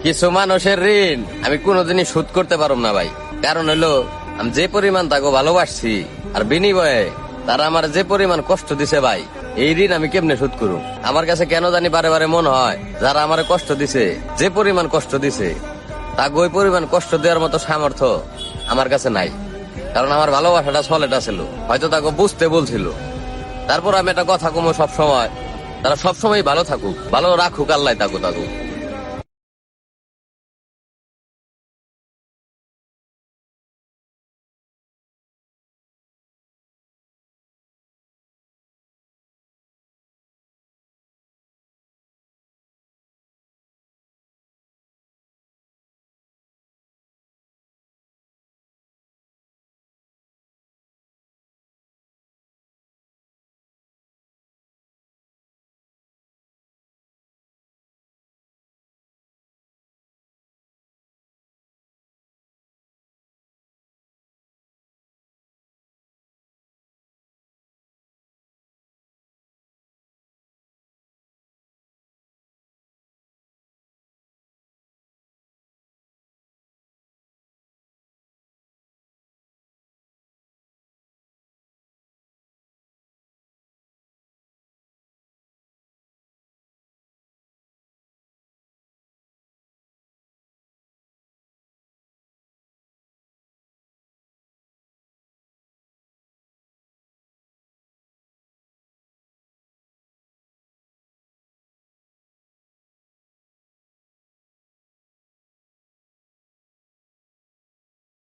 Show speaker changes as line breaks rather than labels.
কিছু মানুষের ঋণ আমি কোনোদিনই শোধ করতে পারব না ভাই। কারণ হলো আমি যে পরিমাণ তাকে ভালোবাসছি আর বিনিময়ে তারা আমার যে পরিমাণ কষ্ট দিছে ভাই, এই ঋণ আমি কেমনে শোধ করুম? আমার কাছে কেন জানি বারে বারে মনে হয় যারা আমার কষ্ট দিছে, যে পরিমাণ কষ্ট দিছে, তাকে ওই পরিমাণ কষ্ট দেওয়ার মতো সামর্থ্য আমার কাছে নাই। কারণ আমার ভালোবাসাটা ছলেটা ছিল, হয়তো তাকে বুঝতে বলছিল। তারপর আমি একটা কথা কমো, সব সময় তারা সবসময় ভালো থাকুক, ভালো রাখুক আল্লাহ তাকু।